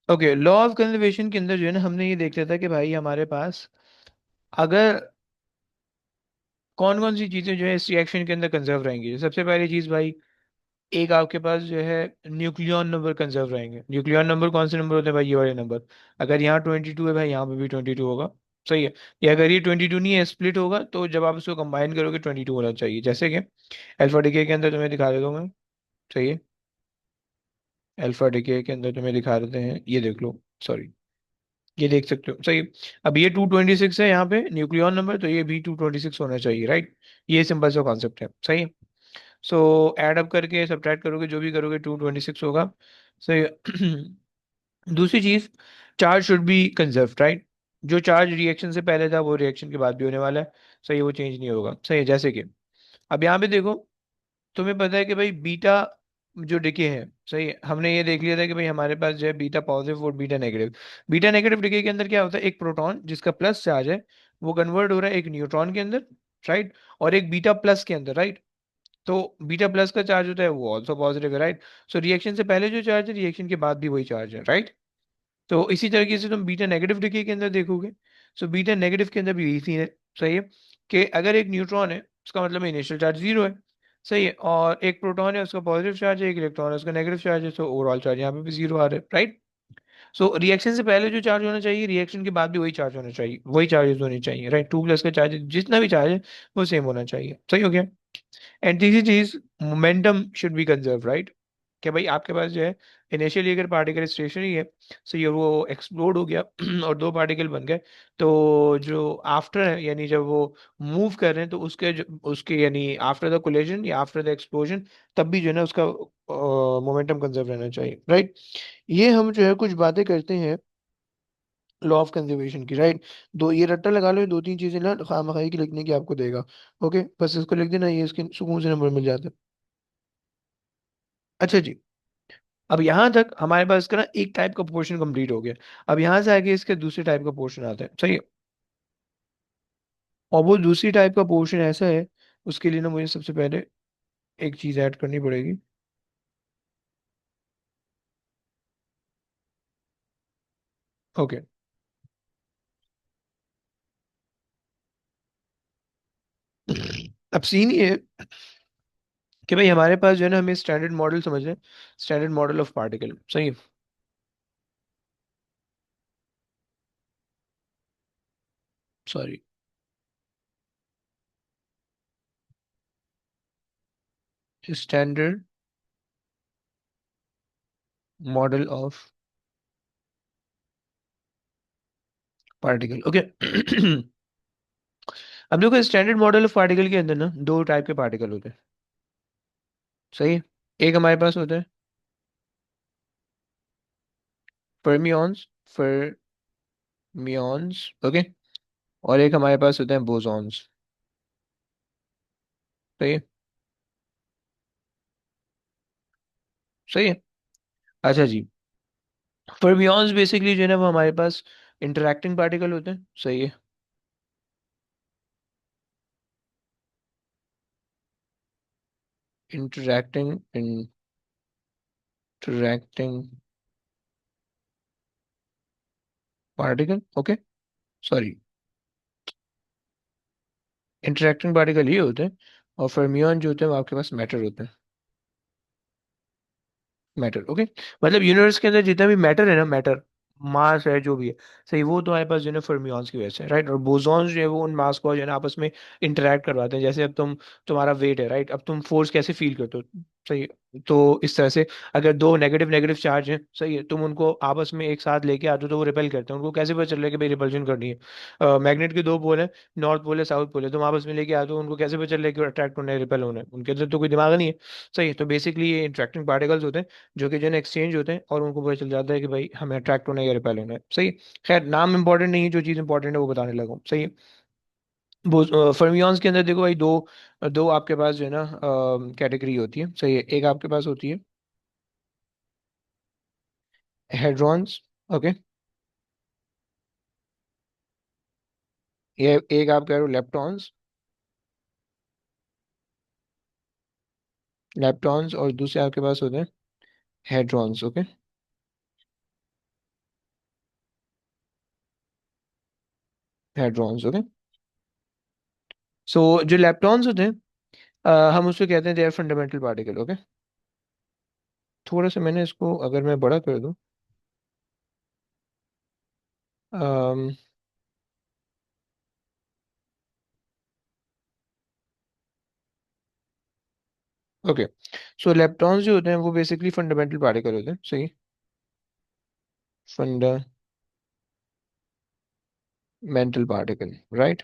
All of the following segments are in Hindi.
ओके, लॉ ऑफ कंजर्वेशन के अंदर जो है ना, हमने ये देख लिया था कि भाई हमारे पास अगर कौन कौन सी चीजें जो है इस रिएक्शन के अंदर कंजर्व रहेंगी। सबसे पहली चीज भाई, एक आपके पास जो है न्यूक्लियॉन नंबर कंजर्व रहेंगे। न्यूक्लियॉन नंबर कौन से नंबर होते हैं भाई? ये वाले नंबर। अगर यहाँ 22 है भाई, यहाँ पे भी 22 होगा। सही है। या अगर ये 22 नहीं है, स्प्लिट होगा, तो जब आप इसको कंबाइन करोगे 22 होना चाहिए। जैसे कि अल्फा डिके के अंदर तुम्हें दिखा देता हूँ मैं। सही है। अल्फा डिके के अंदर तुम्हें दिखा देते हैं, ये देख लो। सॉरी, ये देख सकते हो। सही। अब ये 226 है यहाँ पे न्यूक्लियॉन नंबर, तो ये भी 226 होना चाहिए, राइट। ये सिंपल सा कॉन्सेप्ट है। सही है। सो एड अप करके सब्ट्रैक्ट करोगे, जो भी करोगे 226 होगा। सही। दूसरी चीज, charge should be conserved, right. जो चार्ज रिएक्शन से पहले था वो रिएक्शन के बाद भी होने वाला है। सही है, वो चेंज नहीं होगा। सही है। जैसे कि अब यहाँ पे देखो, तुम्हें पता है कि भाई बीटा जो डिके है, सही है, हमने ये देख लिया था कि भाई हमारे पास जो है बीटा पॉजिटिव और beta negative. Beta negative decay के अंदर क्या होता है, एक प्रोटॉन जिसका प्लस चार्ज है वो कन्वर्ट हो रहा है एक न्यूट्रॉन के अंदर, राइट। और एक बीटा प्लस के अंदर, राइट। तो बीटा प्लस का चार्ज होता है वो ऑल्सो पॉजिटिव है, राइट। सो रिएक्शन से पहले जो चार्ज है, रिएक्शन के बाद भी वही चार्ज है, राइट। तो इसी तरीके से तुम बीटा नेगेटिव डिके के अंदर देखोगे। सो बीटा नेगेटिव के अंदर भी यही सीन है। सही है। कि अगर एक न्यूट्रॉन है, उसका मतलब इनिशियल चार्ज जीरो है। सही है। और एक प्रोटॉन है, उसका पॉजिटिव चार्ज है। एक इलेक्ट्रॉन है, उसका नेगेटिव चार्ज है। तो ओवरऑल चार्ज यहाँ पे भी जीरो आ रहा है, राइट। सो रिएक्शन से पहले जो चार्ज होना चाहिए, रिएक्शन के बाद भी वही चार्ज होना चाहिए, वही चार्जेस होने चाहिए, राइट। टू प्लस का चार्ज जितना भी चार्ज है वो सेम होना चाहिए। सही हो गया। एंड तीसरी चीज, momentum should be conserve, right. कि भाई आपके पास जो है इनिशियली अगर पार्टिकल स्टेशनरी है, सो ये वो एक्सप्लोड हो गया और दो पार्टिकल बन गए, तो जो आफ्टर है, यानी जब वो मूव कर रहे हैं, तो उसके यानी आफ्टर द कोलिजन या आफ्टर द एक्सप्लोजन, तब भी जो है ना उसका मोमेंटम कंजर्व रहना चाहिए, राइट। ये हम जो है कुछ बातें करते हैं लॉ ऑफ कंजर्वेशन की, राइट। दो ये रट्टा लगा लो, ये दो तीन चीजें ना खामखाई की लिखने की आपको देगा। ओके, बस इसको लिख देना, ये इसके सुकून से नंबर मिल जाता है। अच्छा जी। अब यहाँ तक हमारे पास इसका ना एक टाइप का पोर्शन कंप्लीट हो गया। अब यहाँ से आगे इसके दूसरे टाइप का पोर्शन आता है। सही है। और वो दूसरी टाइप का पोर्शन ऐसा है, उसके लिए ना मुझे सबसे पहले एक चीज ऐड करनी पड़ेगी। ओके। अब सीन ये है कि भाई हमारे पास जो है ना, हमें स्टैंडर्ड मॉडल समझ रहे हैं। Standard model of particle. सही है। Sorry. Standard model of particle. Okay. अब देखो, स्टैंडर्ड मॉडल ऑफ पार्टिकल के अंदर ना दो टाइप के पार्टिकल होते हैं। सही है। एक हमारे पास होता है फर्मियंस। फर्मियंस। ओके। और एक हमारे पास होते हैं बोसॉन्स। सही है। सही है। अच्छा जी। फर्मियंस बेसिकली जो है ना, वो हमारे पास इंटरैक्टिंग पार्टिकल होते हैं। सही है। Interacting interacting particle. Okay. Sorry. Interacting particle ये होते हैं। और फर्मियन जो होते हैं वो आपके पास मैटर होते हैं। मैटर। ओके। मतलब यूनिवर्स के अंदर जितना भी मैटर है ना, मैटर, मास है जो भी है, सही, वो तो हमारे पास जो है ना फर्मियंस की वजह से, राइट। और बोसॉन्स जो है वो उन मास को जो है ना आपस में इंटरेक्ट करवाते हैं। जैसे अब तुम्हारा वेट है, राइट। अब तुम फोर्स कैसे फील करते हो? सही है। तो इस तरह से अगर दो नेगेटिव नेगेटिव चार्ज हैं, सही है, तुम उनको आपस में एक साथ लेके आते हो तो वो रिपेल करते हैं। उनको कैसे पता चल रहा है कि भाई रिपल्शन करनी है? मैग्नेट के दो पोल है, नॉर्थ पोल है, साउथ पोल है, तुम आपस में लेके आते हो, उनको कैसे पता चल रहा है कि अट्रैक्ट होना है, रिपेल होना है? उनके अंदर तो कोई दिमाग नहीं है। सही है। तो बेसिकली ये इंटरेक्टिंग पार्टिकल्स होते हैं, जो कि जो है एक्सचेंज होते हैं, और उनको पता चल जाता है कि भाई हमें अट्रैक्ट होना है या रिपेल होना है। सही है। खैर, नाम इंपॉर्टेंट नहीं है, जो चीज़ इंपॉर्टेंट है वो बताने लगा हूँ। सही है। वो फर्मियंस के अंदर देखो भाई, दो दो आपके पास जो है ना कैटेगरी होती है। सही है। एक आपके पास होती है हेड्रॉन्स। ओके। ये एक आप कह रहे हो लेप्टॉन्स। लेप्टॉन्स, और दूसरे आपके पास होते हैं hadrons. Okay. Hadrons, okay. So जो लेप्टॉन्स होते हैं, हम उसको कहते हैं they are fundamental particle, okay. थोड़ा सा मैंने इसको अगर मैं बड़ा कर दूं, ओके। सो लेप्टॉन्स जो होते हैं वो बेसिकली फंडामेंटल पार्टिकल होते हैं, सही। Fundamental particle, right.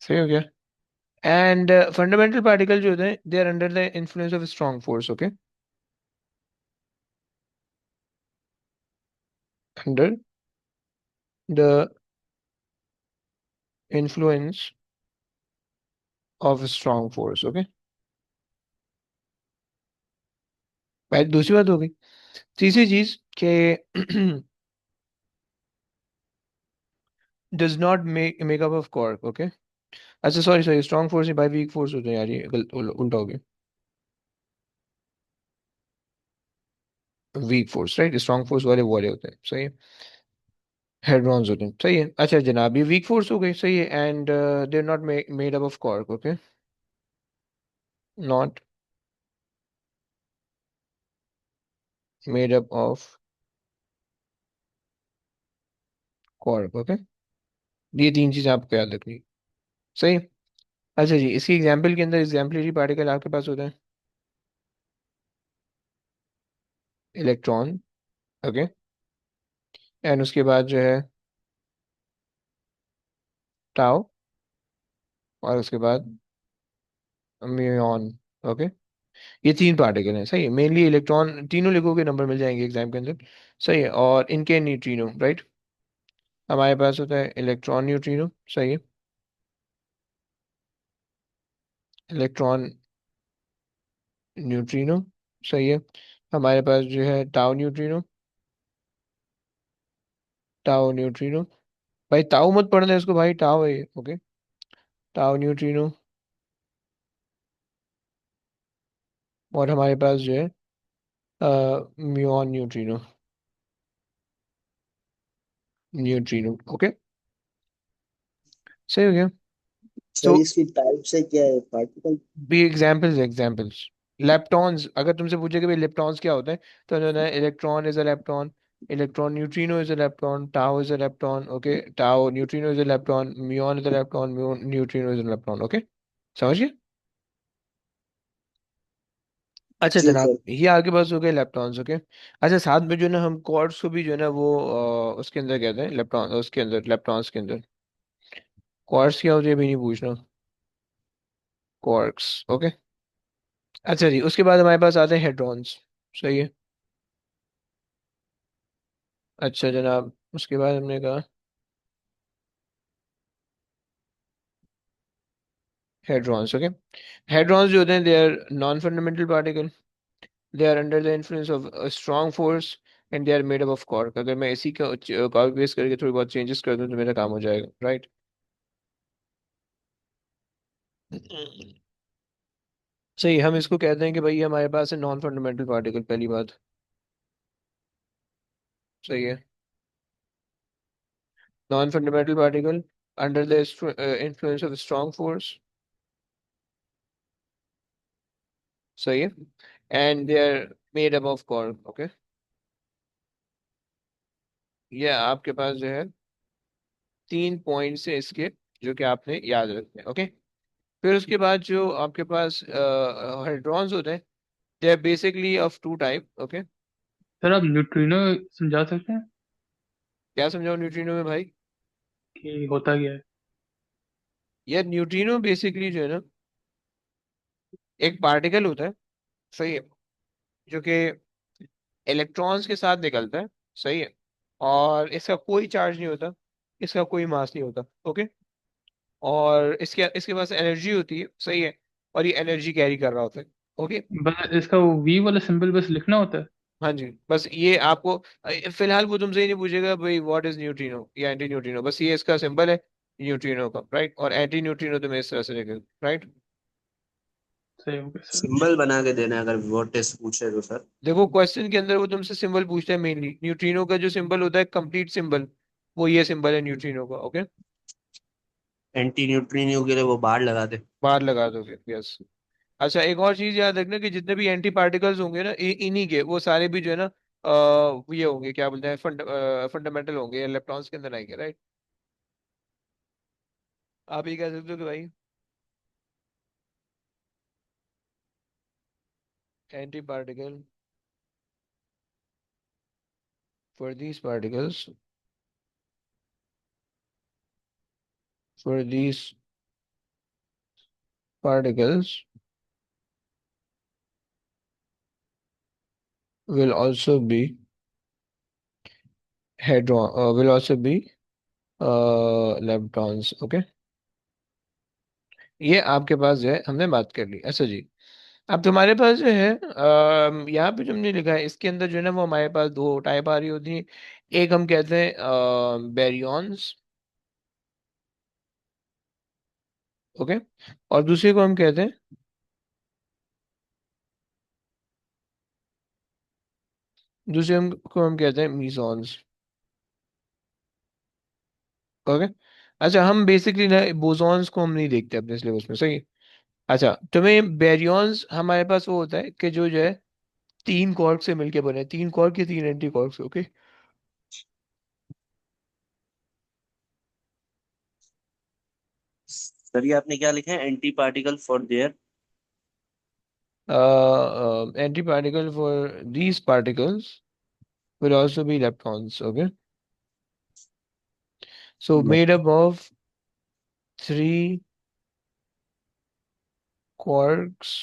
सही हो गया। एंड फंडामेंटल पार्टिकल जो होते हैं they are under the influence of strong force, okay. Under the influence of strong force, okay. पहले दूसरी बात हो गई। तीसरी चीज के does not make up of quark, okay. अच्छा sorry sorry, strong force by weak force होते हैं यार, ये गलत उल्टा हो गया। Weak force, right. Strong force वाले वो वाले होते हैं, सही है। हेड्रॉन्स होते हैं, सही है। अच्छा जनाब, ये वीक फोर्स हो गई, सही है। And they are not made up of quark, okay. Not made up of quark, okay. ये तीन चीजें आपको याद रखनी, सही है। अच्छा जी, इसकी एग्जाम्पल के अंदर एग्जाम्पलरी पार्टिकल आपके पास होते हैं इलेक्ट्रॉन, ओके। एंड उसके बाद जो है टाउ, और उसके बाद म्यून, ओके। ये तीन पार्टिकल हैं, सही है। मेनली इलेक्ट्रॉन, तीनों लिखोगे नंबर मिल जाएंगे एग्जाम के अंदर, सही है। और इनके न्यूट्रिनो, राइट। हमारे पास होता है इलेक्ट्रॉन न्यूट्रिनो, सही है। इलेक्ट्रॉन न्यूट्रिनो, सही है। हमारे पास जो है टाउ न्यूट्रिनो, टाउ न्यूट्रिनो। भाई ताऊ मत पढ़ना इसको भाई, टाउ है ये, ओके। Tau neutrino. और हमारे पास जो है म्यून न्यूट्रिनो, न्यूट्रिनो, ओके। सही हो गया। सर तो इसकी टाइप से क्या है पार्टिकल? भी एग्जांपल्स एग्जांपल्स। लेप्टॉन्स, अगर तुमसे पूछे कि भाई लेप्टॉन्स क्या होते हैं, तो उन्होंने electron is a lepton, electron neutrino is a lepton, tau is a lepton, okay. Tau neutrino is a lepton, muon is a lepton, muon neutrino is a lepton, okay. समझिए। अच्छा जी जनाब, सर। ये आपके पास हो गए लेप्टॉन्स, ओके। अच्छा साथ में जो है ना हम क्वार्ट्स को भी जो है ना वो उसके अंदर कहते हैं लेप्टॉन, उसके अंदर लेप्टॉन्स के अंदर। क्वार्ट्स क्या होती है अभी नहीं पूछना, क्वार्क्स, ओके। अच्छा जी, उसके बाद हमारे पास आते हैं हेड्रॉन्स, सही है। अच्छा जनाब, उसके बाद हमने कहा हेड्रॉन्स, ओके। हेड्रॉन्स जो होते हैं they are non fundamental particle, they are under the influence of strong force, and they are made up of quark. अगर मैं इसी का कॉपी पेस्ट करके थोड़ी बहुत चेंजेस कर दूं तो मेरा काम हो जाएगा, राइट। सही, हम इसको कहते हैं कि भाई हमारे पास है नॉन फंडामेंटल पार्टिकल, पहली बात, सही है। Non fundamental particle under the influence of strong force, सही है। And they are made up of quark, okay. ये आपके पास जो है तीन पॉइंट्स है इसके, जो कि आपने याद रखने हैं, ओके। फिर उसके बाद जो आपके पास हाइड्रॉन्स होते हैं, they are basically of two type, okay. Sir आप न्यूट्रिनो समझा सकते हैं क्या समझाओ न्यूट्रिनो में भाई? कि होता क्या है? यार न्यूट्रिनो बेसिकली जो है ना एक पार्टिकल होता है, सही है, जो कि इलेक्ट्रॉन्स के साथ निकलता है, सही है। और इसका कोई चार्ज नहीं होता, इसका कोई मास नहीं होता, ओके। और इसके इसके पास एनर्जी होती है, सही है। और ये एनर्जी कैरी कर रहा होता है, ओके। बस इसका वो वी वाला सिंबल बस लिखना होता है? हाँ जी, बस ये आपको फिलहाल वो तुमसे ही नहीं पूछेगा भाई व्हाट इज न्यूट्रिनो या एंटी न्यूट्रिनो, बस ये इसका सिंबल है न्यूट्रिनो का, राइट। और एंटी न्यूट्रिनो तुम्हें इस तरह से लिखेगा, राइट। सही हो गया सर। सिंबल बना के देना है अगर वो टेस्ट पूछे तो सर। देखो क्वेश्चन के अंदर वो तुमसे सिंबल पूछता है, मेनली न्यूट्रिनो का जो सिंबल होता है कंप्लीट सिंबल, वो ये सिंबल है न्यूट्रिनो का। ओके, एंटी न्यूट्रिनो के लिए वो बाहर लगा दे। बाहर लगा दो फिर, यस। अच्छा, एक और चीज याद रखना कि जितने भी एंटी पार्टिकल्स होंगे ना, इन्हीं के वो सारे भी जो है ना ये होंगे, क्या बोलते हैं, फंडामेंटल होंगे, इलेक्ट्रॉन्स के अंदर आएंगे, राइट। आप ये कह सकते हो कि भाई anti particle for these particles, for these particles will also be hadron will also be leptons। Okay, ये आपके पास जो है हमने बात कर ली। अच्छा जी, अब तुम्हारे पास जो है यहाँ पे जो हमने लिखा है इसके अंदर जो है ना, वो हमारे पास दो टाइप आ रही होती है। एक हम कहते हैं बैरियॉन्स, ओके, और दूसरे को हम कहते हैं, को हम कहते हैं मीसॉन्स। ओके, अच्छा, हम बेसिकली ना बोसॉन्स को हम नहीं देखते अपने सिलेबस में, सही है। अच्छा, तुम्हें बैरियॉन्स हमारे पास वो होता है कि जो है तीन कॉर्क से मिलके बने, तीन कॉर्क के तीन एंटी कॉर्क, ओके। सर ये आपने क्या लिखा है, anti particle for their. Anti particle for these particles will also be leptons, okay, so made up of three quarks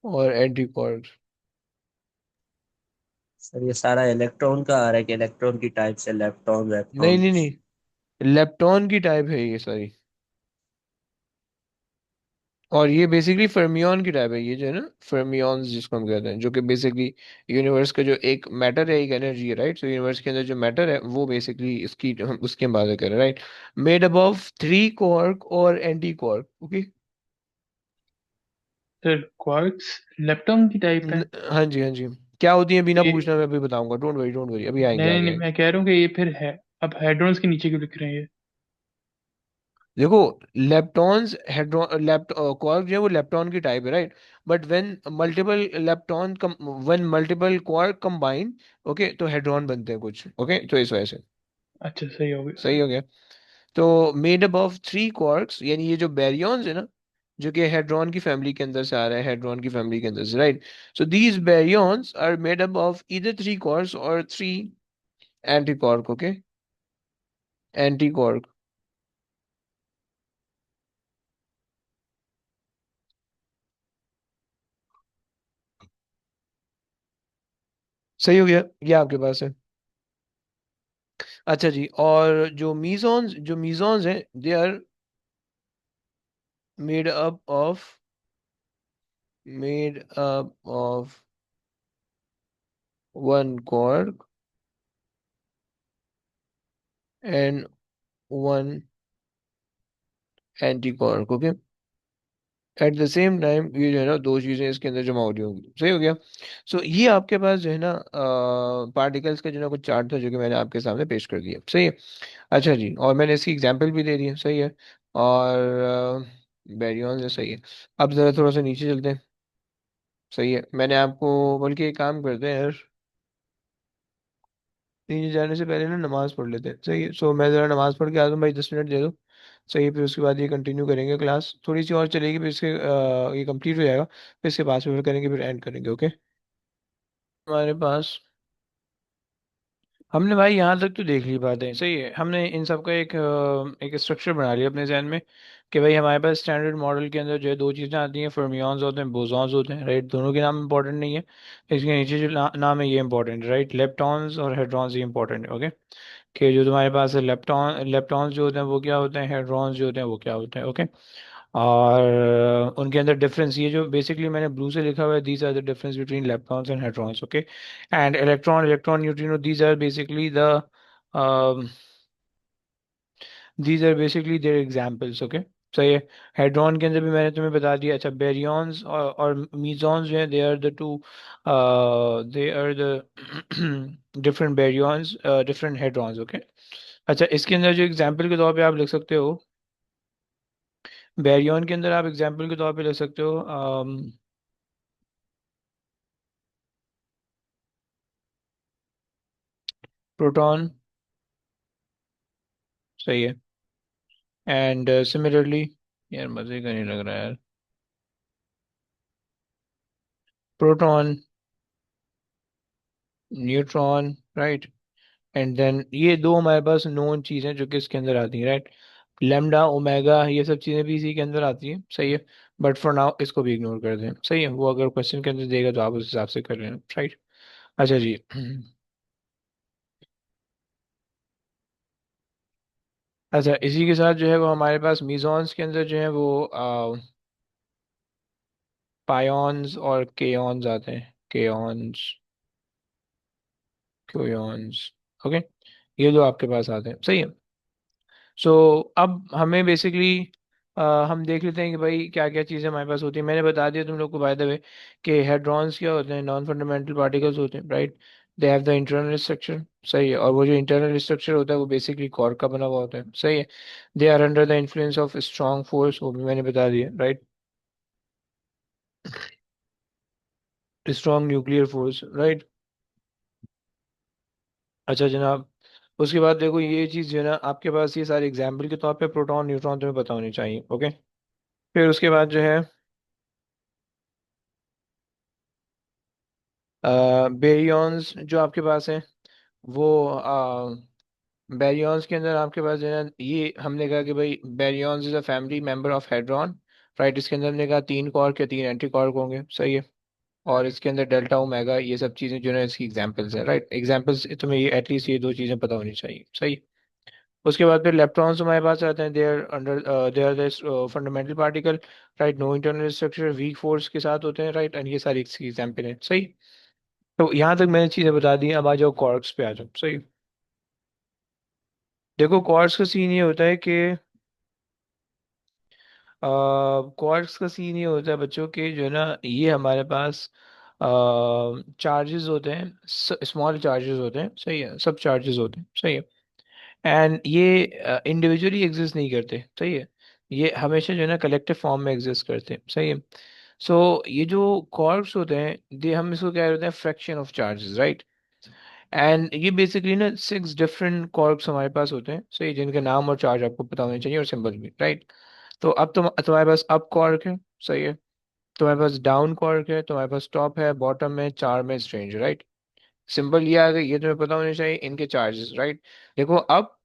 और एंटी quarks। सर ये सारा इलेक्ट्रॉन का आ रहा है कि इलेक्ट्रॉन की टाइप से लेप्टॉन नहीं वेप्टॉन। नहीं नहीं, लेप्टॉन की टाइप है ये सारी, और ये बेसिकली फर्मियन की टाइप है, ये जो है ना फर्मियंस जिसको हम कहते हैं, जो कि बेसिकली यूनिवर्स का जो एक मैटर है, एक एनर्जी है, राइट। सो यूनिवर्स के अंदर जो मैटर है वो बेसिकली इसकी हम उसकी हम बात कर रहे हैं, right. Made up of three quark और anti quark, okay. Sir quarks lepton की टाइप है। हाँ जी, हाँ जी। क्या होती है बिना ये पूछना, मैं अभी बताऊंगा, डोंट वरी डोंट वरी, अभी आएंगे, नहीं आगे नहीं, आएंगे। मैं कह रहा हूँ कि ये फिर है। अब हेड्रॉन्स के नीचे क्यों लिख रहे हैं ये? देखो, लेप्टॉन्स हेड्रॉन क्वार्क जो है वो लेप्टॉन की टाइप है, right. But when multiple lepton when multiple quark combine, okay, तो हेड्रॉन बनते हैं कुछ, ओके, तो इस वजह से। अच्छा, सही हो गया। सही हो गया। तो made up of three quarks, यानी ये जो बैरियॉन्स है ना, जो कि हेड्रॉन की फैमिली के अंदर से आ रहा है, हेड्रॉन की फैमिली के अंदर से, right. So these baryons are made up of इधर थ्री क्वार्क्स और three anti quark, okay, anti quark. सही हो गया, ये आपके पास है। अच्छा जी, और जो मीजॉन्स हैं, they are made up of made up of one quark and one anti quark, okay. At the same time ये जो है ना दो चीजें इसके अंदर जमा हो रही होंगी, सही हो गया। सो ये आपके पास जो है ना पार्टिकल्स का जो ना कुछ चार्ट था, जो कि मैंने आपके सामने पेश कर दिया, सही है। अच्छा जी, और मैंने इसकी एग्जांपल भी दे दी है, सही है। और बैरियन है, सही है। अब जरा थोड़ा सा नीचे चलते हैं, सही है। मैंने आपको, बल्कि एक काम करते हैं यार, नीचे जाने से पहले ना नमाज पढ़ लेते हैं, सही है। सो मैं ज़रा नमाज पढ़ के आता हूँ भाई, 10 मिनट दे दो। सही है, फिर उसके बाद ये कंटिन्यू करेंगे, क्लास थोड़ी सी और चलेगी, फिर इसके ये कंप्लीट हो जाएगा, फिर इसके बाद फिर करेंगे, फिर एंड करेंगे, ओके। हमारे पास, हमने भाई यहाँ तक तो देख ली बातें, सही है। हमने इन सब का एक स्ट्रक्चर बना लिया अपने जहन में कि भाई हमारे पास स्टैंडर्ड मॉडल के अंदर जो है दो चीज़ें आती हैं, फर्मियंस होते हैं, बोसॉन्स होते हैं, राइट। दोनों के नाम इंपॉर्टेंट नहीं है, इसके नीचे जो नाम है ये इंपॉर्टेंट है, राइट। लेप्टॉन्स और हेड्रॉन्स ये इंपॉर्टेंट है, ओके। कि जो तुम्हारे पास है लेप्टॉन्स जो होते हैं वो क्या होते हैं, हेड्रॉन्स जो होते हैं वो क्या होते हैं, ओके। और उनके अंदर डिफरेंस, ये जो बेसिकली मैंने ब्लू से लिखा हुआ है, these are the difference between leptons and hadrons, okay. And electron neutrino, these are basically their examples, okay. सही है। हेड्रॉन के अंदर भी मैंने तुम्हें बता दिया। अच्छा, बेरियंस और मीजॉन्स जो है, they are the two, they are the different baryons, different hadrons, okay. अच्छा, इसके अंदर जो एग्जांपल के तौर पे आप लिख सकते हो, बेरियन के अंदर आप एग्जांपल के तौर पे लिख सकते हो प्रोटॉन। सही है। एंड सिमिलरली, यार मजे का नहीं लग रहा है यार, proton, neutron, right. And then ये दो हमारे पास नोन चीज़ें जो कि इसके अंदर आती हैं, राइट। लेमडा, ओमेगा, ये सब चीज़ें भी इसी के अंदर आती हैं, सही है। बट फॉर नाउ इसको भी इग्नोर कर दें, सही है। वो अगर क्वेश्चन के अंदर देगा तो आप उस हिसाब से कर लेना, राइट। अच्छा जी। अच्छा, इसी के साथ जो है वो हमारे पास मीजॉन्स के अंदर जो है वो पायोन्स और केयॉन्स आते हैं, केयॉन्स, क्योयॉन्स, ओके। ये दो आपके पास आते हैं, सही है। सो अब हमें बेसिकली हम देख लेते हैं कि भाई क्या क्या चीज़ें हमारे पास होती है। मैंने बता दिया तुम लोग को बाय द वे कि हेड्रॉन्स क्या होते हैं, नॉन फंडामेंटल पार्टिकल्स होते हैं, right. They have the internal structure, सही है। और वो जो इंटरनल स्ट्रक्चर होता है वो बेसिकली कॉर्क का बना हुआ होता है, सही है। They are under the influence of strong force, वो भी मैंने बता दिया, right. Strong nuclear force, right. अच्छा जनाब, उसके बाद देखो ये चीज़ जो है ना आपके पास, ये सारे एग्जाम्पल के तौर पे प्रोटॉन न्यूट्रॉन तुम्हें पता होनी चाहिए, ओके। फिर उसके बाद जो है बेरियंस जो आपके पास है, वो बेरियंस के अंदर आपके पास जो है ना, ये हमने कहा कि भाई baryons is a family member of hadron, right. इसके अंदर हमने कहा तीन कॉर्क या तीन एंटी कॉर्क होंगे, सही है। और इसके अंदर डेल्टा ओमेगा, ये सब चीज़ें जो है इसकी एग्जांपल्स है, राइट। एग्जांपल्स तुम्हें ये एटलीस्ट ये दो चीज़ें पता होनी चाहिए, सही। उसके बाद फिर इलेक्ट्रॉन्स हमारे पास आते हैं, they are the fundamental particle, right. No internal structure, weak force के साथ होते हैं, राइट। एंड ये सारी इसकी एग्जांपल है, सही। तो यहाँ तक मैंने चीज़ें बता दी, अब आ जाओ क्वार्क्स पे आ जाओ, सही। देखो क्वार्क्स का सीन ये होता है कि क्वार्क्स का सीन ये होता है बच्चों के, जो है ना ये हमारे पास चार्जेस होते हैं, स्मॉल चार्जेस होते हैं, सही है। सब चार्जेस होते हैं, सही है। एंड ये इंडिविजुअली एग्जिस्ट नहीं करते, सही है। ये हमेशा जो है ना कलेक्टिव फॉर्म में एग्जिस्ट करते हैं, सही है। सो ये जो क्वार्क्स होते हैं, ये हम इसको क्या होते हैं, fraction of charges, right. And ये बेसिकली ना सिक्स डिफरेंट कॉर्क्स हमारे पास होते हैं, सही, जिनके नाम और चार्ज आपको पता होने चाहिए और सिंबल भी, राइट। तो अब तुम्हारे पास अप कॉर्क है, सही है। तुम्हारे पास डाउन कॉर्क है, तुम्हारे पास टॉप है, बॉटम है, चार में स्ट्रेंज, राइट। सिंपल ये आ गई, ये तुम्हें पता होने चाहिए, इनके चार्जेस, राइट। देखो अप,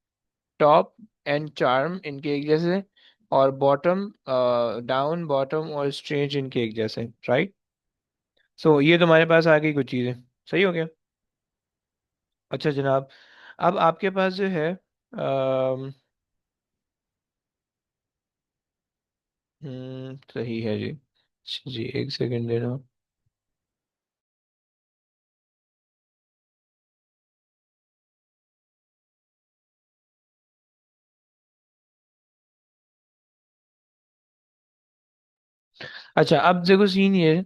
टॉप एंड चार्म इनके एक जैसे, और बॉटम, डाउन, बॉटम और स्ट्रेंज इनके एक जैसे, राइट। सो ये तुम्हारे पास आ गई कुछ चीजें, सही हो गया। अच्छा जनाब, अब आपके पास जो है सही है जी। जी एक सेकंड देना। अच्छा, अब देखो सीन ये है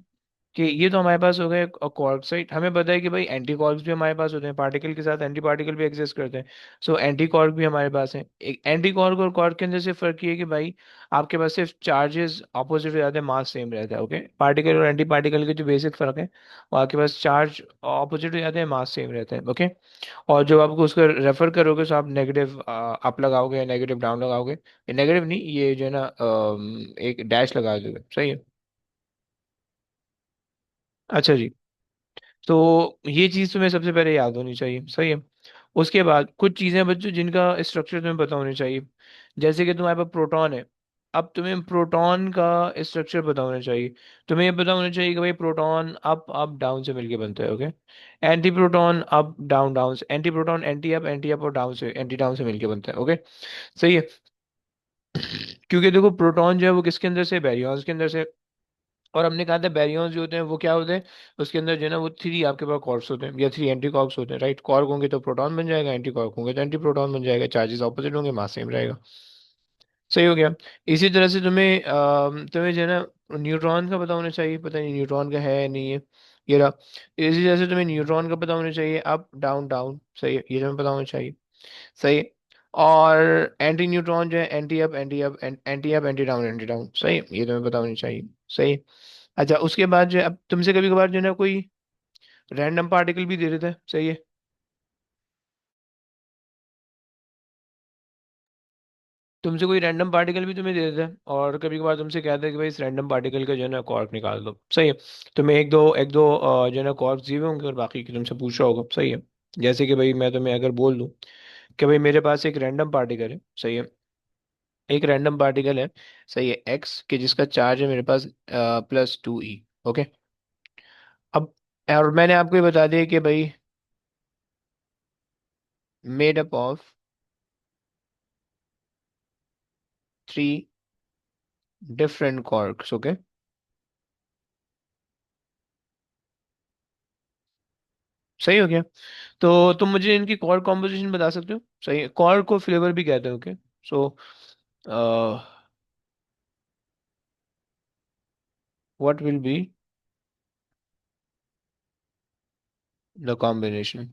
कि ये तो हमारे पास हो गए क्वार्क, साइड। हमें पता है कि भाई एंटी क्वार्क्स भी हमारे पास होते हैं, पार्टिकल के साथ एंटी पार्टिकल भी एग्जिस्ट करते हैं। सो एंटी क्वार्क भी हमारे पास है। एक एंटी क्वार्क और क्वार्क के अंदर सिर्फ फर्क ये है कि भाई आपके पास सिर्फ चार्जेस ऑपोजिट हो जाते हैं, मास सेम रहता है, ओके। पार्टिकल और एंटी पार्टिकल के जो बेसिक फर्क है, वो आपके पास चार्ज ऑपोजिट हो जाते हैं, मास सेम रहता है, ओके। और जब आपको उसका रेफर करोगे तो आप नेगेटिव अप लगाओगे, नेगेटिव डाउन लगाओगे। नेगेटिव नहीं, ये जो है ना एक डैश लगा दोगे, सही है। अच्छा जी, तो ये चीज़ तुम्हें सबसे पहले याद होनी चाहिए, सही है। उसके बाद कुछ चीज़ें बच्चों जिनका स्ट्रक्चर तुम्हें पता होना चाहिए। जैसे कि तुम्हारे पास प्रोटॉन है, अब तुम्हें प्रोटॉन का स्ट्रक्चर पता होना चाहिए। तुम्हें ये पता होना चाहिए कि भाई प्रोटॉन अप अप डाउन से मिलके बनता है, okay. Anti proton up down down से, एंटी प्रोटॉन एंटी अप और डाउन से, एंटी डाउन से मिलके बनता है, ओके। सही है। क्योंकि देखो प्रोटॉन जो है वो किसके अंदर से, बैरियॉन्स के अंदर से। और हमने कहा था बैरियॉन्स जो होते हैं वो क्या होते हैं, उसके अंदर जो है ना वो थ्री आपके पास कॉर्क्स होते हैं या थ्री एंटी कॉर्क्स होते हैं, राइट। कॉर्क होंगे तो प्रोटॉन बन जाएगा, एंटी कॉर्क होंगे तो एंटी प्रोटॉन बन जाएगा, चार्जेस ऑपोजिट होंगे, मास सेम रहेगा। सही हो गया। इसी तरह से तुम्हें जो है ना न्यूट्रॉन का पता होना चाहिए, पता नहीं न्यूट्रॉन का है नहीं है, ये रहा। इसी तरह से तुम्हें न्यूट्रॉन का पता होना चाहिए, अप डाउन डाउन, सही है, ये तुम्हें पता होना चाहिए। सही है। और एंटी न्यूट्रॉन जो है anti up anti up anti up anti down anti down, सही है, ये तुम्हें पता होनी चाहिए। सही है। अच्छा उसके बाद जो है, अब तुमसे कभी कभार जो है ना कोई रैंडम पार्टिकल भी दे देता है, सही है। तुमसे कोई रैंडम पार्टिकल भी तुम्हें दे देता है और कभी कभार तुमसे कहता है कि भाई इस रैंडम पार्टिकल का जो है ना कॉर्क निकाल दो, सही है। तुम्हें एक दो जो है ना कॉर्क दिए हुए होंगे और बाकी की तुमसे पूछ रहा होगा, सही है। जैसे कि भाई मैं तुम्हें अगर बोल दूं कि भाई मेरे पास एक रैंडम पार्टिकल है, सही है, एक रैंडम पार्टिकल है, सही है, एक्स के, जिसका चार्ज है मेरे पास +2e। ओके। अब और मैंने आपको ये बता दिया कि भाई made up of 3 different quarks. Okay. सही हो गया। तो तुम मुझे इनकी कॉर्ड कॉम्पोजिशन बता सकते हो, सही है, कॉर्ड को फ्लेवर भी कहते हो, okay. So what will be the combination?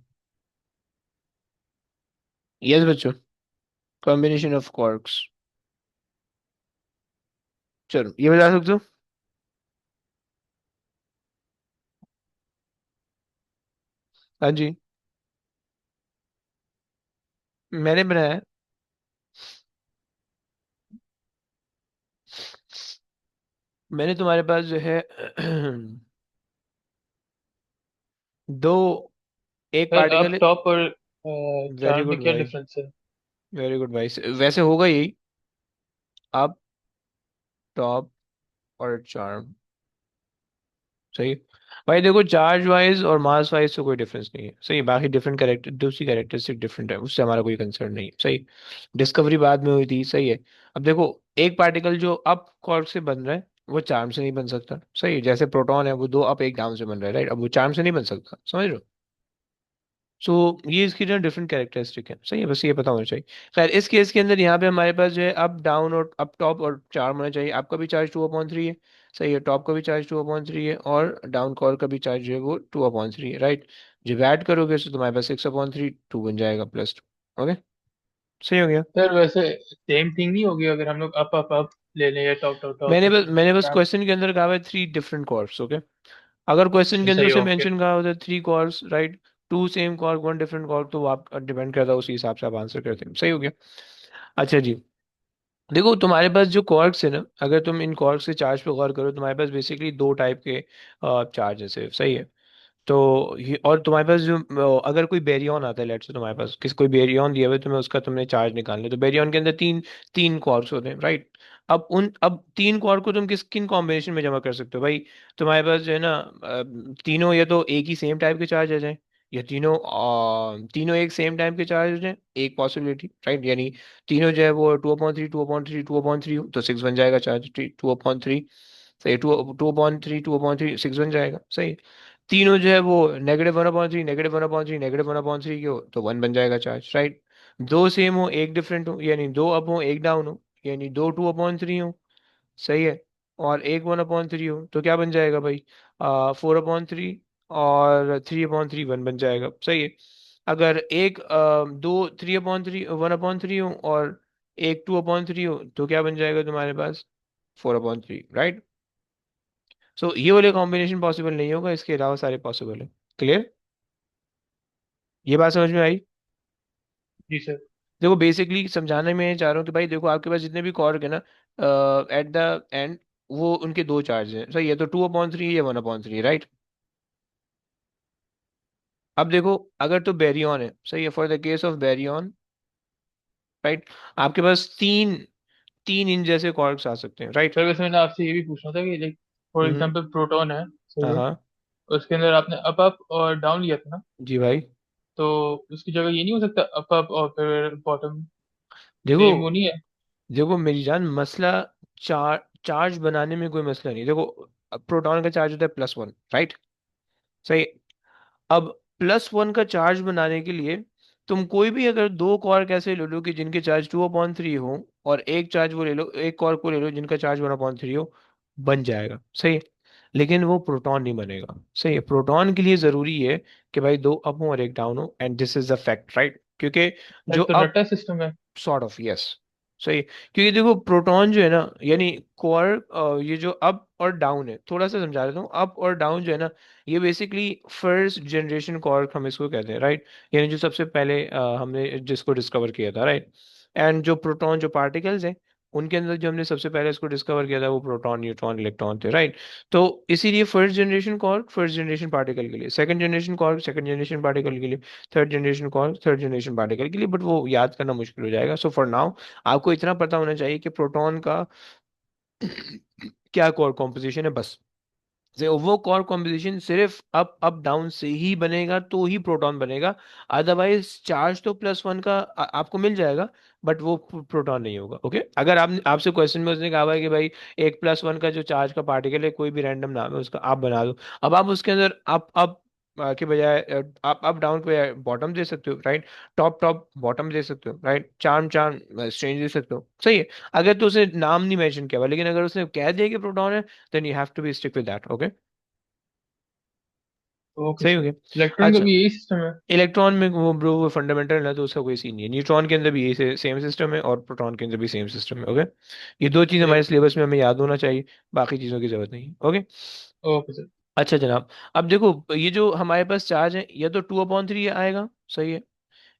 Yes बच्चों, कॉम्बिनेशन ऑफ कॉर्क्स। चलो ये बता सकते हो? हाँ जी, मैंने बनाया है। मैंने तुम्हारे पास जो है दो, एक सर पार्टिकल अब है। टॉप और वेरी चार में गुड क्या भाई, डिफरेंस है? वेरी गुड भाई, वैसे होगा यही, अप, टॉप और चार्म, सही। भाई देखो चार्ज वाइज और मास वाइज तो कोई डिफरेंस नहीं है, सही, बाकी डिफरेंट कैरेक्टर, दूसरी कैरेक्टरिस्टिक डिफरेंट है, उससे हमारा कोई कंसर्न नहीं है, सही। डिस्कवरी बाद में हुई थी, सही है। अब देखो एक पार्टिकल जो अप कॉर्ड से बन रहा है वो चार्म से नहीं बन सकता, सही है। जैसे प्रोटॉन है वो दो अप एक डाउन से बन रहा है, राइट, अब वो चार्म से नहीं बन सकता, समझ रहे हो। सो ये इसकी जो डिफरेंट कैरेक्टरिस्टिक है, सही है, बस ये पता होना चाहिए। खैर इस केस के अंदर यहाँ पे हमारे पास जो है अप डाउन और अप टॉप और चार्म होना चाहिए। आपका भी चार्ज 2/3 है, सही है, टॉप का भी चार्ज 2/3 है और डाउन कॉर का भी चार्ज जो है वो 2/3 है, राइट। जब ऐड करोगे तो तुम्हारे पास 6/3 2 बन जाएगा +2। ओके, सही हो गया। सर वैसे सेम थिंग नहीं होगी अगर हम लोग अप अप अप ले लें या टॉप टॉप टॉप मैंने बस चार? क्वेश्चन के अंदर कहा है 3 डिफरेंट कॉर्ड्स, ओके। अगर क्वेश्चन अच्छा के अंदर सही उसे ओके। मेंशन कहा होता है 3 quarks, right, 2 same quark 1 different quark, तो आप डिपेंड करता है उसी हिसाब से आप आंसर करते हैं, सही हो गया। अच्छा जी, देखो तुम्हारे पास जो कॉर्क्स है ना, अगर तुम इन कॉर्क्स के चार्ज पे गौर करो, तुम्हारे पास बेसिकली दो टाइप के चार्जेस है, सही है। तो ये, और तुम्हारे पास जो अगर कोई बेरियन आता है, लेट्स से तुम्हारे पास किसी कोई बेरियन दिया हुआ है, तुम्हें उसका तुमने चार्ज निकालना है, तो बेरियन के अंदर तीन तीन क्वार्क्स होते हैं, राइट। अब 3 क्वार्क को तुम किन कॉम्बिनेशन में जमा कर सकते हो भाई? तुम्हारे पास जो है ना तीनों या तो एक ही सेम टाइप के चार्ज आ जाए, या तीनों एक सेम टाइप के चार्ज हो जाए, एक पॉसिबिलिटी, राइट, यानी तीनों जो है वो 2/3 हो तो 6 बन जाएगा चार्ज, 2/3, सही, 2/3 बन जाएगा, सही। तीनों जो है वो -1/3 -1/3 -1/3 के हो तो 1 बन जाएगा चार्ज, राइट। दो सेम हो एक डिफरेंट हो, यानी दो अप हो एक डाउन हो, यानी दो 2/3 हो, सही है, और एक 1/3 हो तो क्या बन जाएगा भाई? 4/3 और 3/3 1 बन जाएगा, सही है। अगर दो 3/3 हो और एक 2/3 हो तो क्या बन जाएगा तुम्हारे पास? 4/3, राइट। सो ये वाले कॉम्बिनेशन पॉसिबल नहीं होगा, इसके अलावा सारे पॉसिबल है। क्लियर? ये बात समझ में आई? जी सर। देखो बेसिकली समझाने में चाह रहा हूँ कि भाई देखो आपके पास जितने भी कॉर्क है ना एट द एंड, वो उनके दो चार्ज हैं, सही है, तो 2/3 या 1/3, राइट। अब देखो अगर तो बेरियन है, सही है, for the case of baryon, right, आपके पास तीन तीन इन जैसे कॉर्क्स आ सकते हैं, राइट। सर वैसे मैंने आपसे ये भी पूछना था कि like for hmm. Example proton है, हाँ सही है, हाँ। उसके अंदर आपने अप अप और डाउन लिया था ना, जी भाई। तो उसकी जगह ये नहीं हो सकता अप अप और फिर बॉटम? देखो सेम वो नहीं है? देखो मेरी जान, मसला चार्ज बनाने में कोई मसला नहीं, देखो प्रोटॉन का चार्ज होता है +1, राइट, सही। अब +1 का चार्ज बनाने के लिए तुम कोई भी अगर दो कॉर्क ऐसे ले लो कि जिनके चार्ज 2/3 हो, और एक चार्ज वो ले लो, एक कॉर्क को ले लो जिनका चार्ज 1/3 हो, बन जाएगा, सही है। लेकिन वो प्रोटॉन नहीं बनेगा, सही है। प्रोटॉन के लिए जरूरी है कि भाई दो अप हो और एक डाउन हो, and this is the fact, right? क्योंकि ये जो तो अप, रट्टा सिस्टम है। सॉर्ट ऑफ, यस, सही। क्योंकि देखो प्रोटॉन जो है ना, यानी क्वार्क, ये जो अप और डाउन है, थोड़ा सा समझा देता हूँ। अप और डाउन जो है ना, ये बेसिकली फर्स्ट जनरेशन क्वार्क हम इसको कहते हैं, राइट? यानी जो सबसे पहले हमने जिसको डिस्कवर किया था, राइट? एंड जो प्रोटॉन, जो पार्टिकल्स हैं, उनके अंदर जो हमने सबसे पहले इसको डिस्कवर किया था वो प्रोटॉन, न्यूट्रॉन, इलेक्ट्रॉन थे, राइट? तो इसीलिए first generation quark first generation particle के लिए, second generation quark second generation particle के लिए, third generation call third generation particle के लिए, बट वो याद करना मुश्किल हो जाएगा। सो फॉर नाउ आपको इतना पता होना चाहिए कि प्रोटॉन का क्या कोर कॉम्पोजिशन है, बस। से वो कोर कॉम्पोजिशन सिर्फ अप अप डाउन से ही बनेगा तो ही प्रोटॉन बनेगा। अदरवाइज चार्ज तो +1 का आपको मिल जाएगा, बट वो प्रोटॉन नहीं होगा। ओके, अगर आप, आपसे क्वेश्चन में उसने कहा हुआ है कि भाई एक +1 का जो चार्ज का पार्टिकल है, कोई भी रैंडम नाम है उसका, आप बना दो। अब आप उसके अंदर अप अप के बजाय आप अप डाउन के बजाय बॉटम दे सकते हो, राइट? टॉप टॉप बॉटम दे सकते हो, राइट? चार्म चार्म स्ट्रेंज दे सकते हो, सही है। अगर तो उसने नाम नहीं मेंशन किया हुआ, लेकिन अगर उसने कह दिया कि प्रोटॉन है, then you have to be stick with that. Okay, okay सही हो सर। गया। इलेक्ट्रॉन का अच्छा, भी यही सिस्टम है? इलेक्ट्रॉन में वो ब्रो वो फंडामेंटल है तो उसका कोई सीन नहीं है। न्यूट्रॉन के अंदर भी यही सेम सिस्टम है, और प्रोटॉन के अंदर भी सेम सिस्टम है। ओके, ये दो चीज़ हमारे ओके सिलेबस में हमें याद होना चाहिए, बाकी चीज़ों की जरूरत नहीं है। Okay, okay sir. अच्छा जनाब, अब देखो ये जो हमारे पास चार्ज है, या तो 2/3 आएगा, सही है,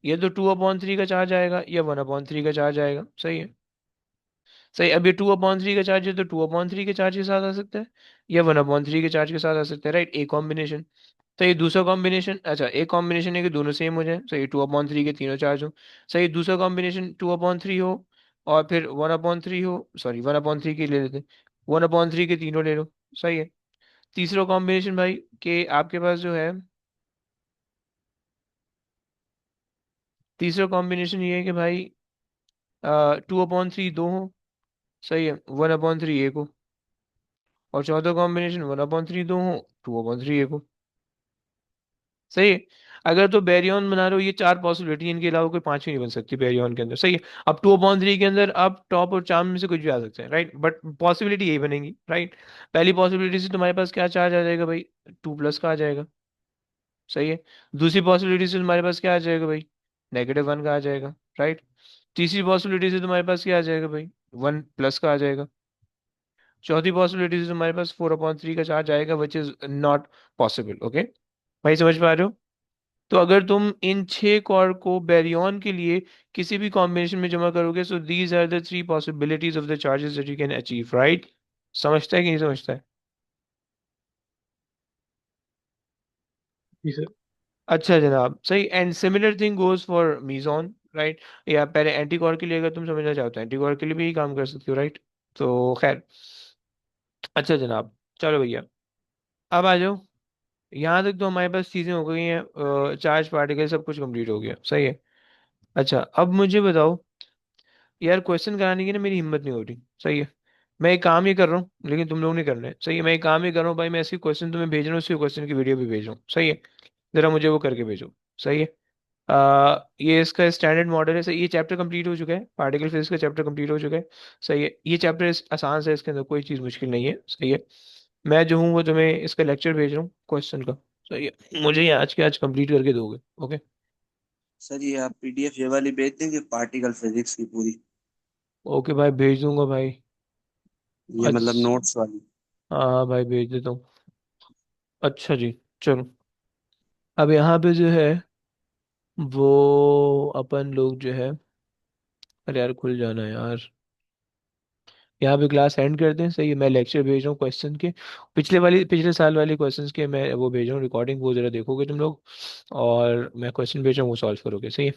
या तो 2/3 का चार्ज आएगा, या 1/3 का चार्ज आएगा, सही है। सही, अब ये 2/3 का चार्ज है तो 2/3 के चार्ज के साथ आ सकता है, या 1/3 के चार्ज के साथ आ सकता है, राइट? A combination. तो ये दूसरा कॉम्बिनेशन, अच्छा एक कॉम्बिनेशन है कि दोनों सेम हो जाए, सही, 2/3 के तीनों चार्ज हो। सही, दूसरा कॉम्बिनेशन 2/3 हो, और फिर 1/3 हो, सॉरी 1/3 के ले लेते हैं, 1/3 के तीनों ले लो, सही है। तीसरा कॉम्बिनेशन भाई, कि आपके पास जो है, तीसरा कॉम्बिनेशन ये है कि भाई 2/3 दो हो, सही है, 1/3 एक हो, और चौथा कॉम्बिनेशन 1/3 दो हो, 2/3 एक हो, सही है। अगर तो बैरियन बना रहे हो, ये चार पॉसिबिलिटी, इनके अलावा कोई पांचवी नहीं बन सकती बैरियन के अंदर, सही है। अब 2/3 के अंदर आप टॉप और चार्म में से कुछ भी आ सकते हैं, राइट? बट पॉसिबिलिटी यही बनेगी, राइट? पहली पॉसिबिलिटी से तुम्हारे पास क्या चार्ज आ जाएगा भाई? 2+ का आ जाएगा, सही है। दूसरी पॉसिबिलिटी से तुम्हारे पास क्या आ जाएगा भाई? -1 का आ जाएगा, राइट? तीसरी पॉसिबिलिटी से तुम्हारे पास क्या आ जाएगा भाई? 1+ का आ जाएगा। चौथी पॉसिबिलिटी से तुम्हारे पास 4/3 का चार्ज आएगा, which is not possible. Okay भाई, समझ पा रहे हो? तो अगर तुम इन 6 कॉर को बैरियन के लिए किसी भी कॉम्बिनेशन में जमा करोगे, so these are the 3 possibilities of the charges that you can achieve, right? समझता है कि नहीं समझता है? जी सर। अच्छा जनाब, सही। And similar thing goes for meson, right? या पहले एंटी कॉर के लिए अगर तुम समझना चाहते हो, एंटी कॉर के लिए भी यही काम कर सकते हो, राइट? तो खैर, अच्छा जनाब, चलो भैया, अब आ जाओ। यहाँ तक तो हमारे पास चीज़ें हो गई हैं, चार्ज पार्टिकल सब कुछ कंप्लीट हो गया, सही है। अच्छा, अब मुझे बताओ यार, क्वेश्चन कराने की ना मेरी हिम्मत नहीं हो रही, सही है। मैं एक काम ही कर रहा हूँ, लेकिन तुम लोग नहीं करना है, सही है। मैं एक काम ही कर रहा हूँ भाई, मैं ऐसी क्वेश्चन तुम्हें भेज रहा हूँ, उसी क्वेश्चन की वीडियो भी भेज रहा हूँ, सही है। जरा मुझे वो करके भेजो, सही है। ये इसका स्टैंडर्ड मॉडल है, सही। ये चैप्टर कंप्लीट हो चुका है, पार्टिकल फिजिक्स का चैप्टर कंप्लीट हो चुका है, सही है। ये चैप्टर आसान से, इसके अंदर कोई चीज़ मुश्किल नहीं है, सही है। मैं जो हूँ वो तुम्हें इसका लेक्चर भेज रहा हूँ क्वेश्चन का, सही है। मुझे ये आज के आज कंप्लीट करके दोगे? ओके, सर ये आप पीडीएफ ये वाली भेज देंगे पार्टिकल फिजिक्स की पूरी? ओके भाई, भेज दूंगा भाई। ये मतलब अच्छा, नोट्स वाली? हाँ हाँ भाई, भेज देता हूँ। अच्छा जी, चलो। अब यहाँ पे जो है, वो अपन लोग जो है, अरे यार खुल जाना है यार। यहाँ पे क्लास एंड करते हैं, सही है। मैं लेक्चर भेज रहा हूँ क्वेश्चन के, पिछले साल वाले क्वेश्चंस के मैं वो भेज रहा हूँ रिकॉर्डिंग, वो जरा देखोगे तुम लोग, और मैं क्वेश्चन भेज रहा हूँ वो सॉल्व करोगे, सही है।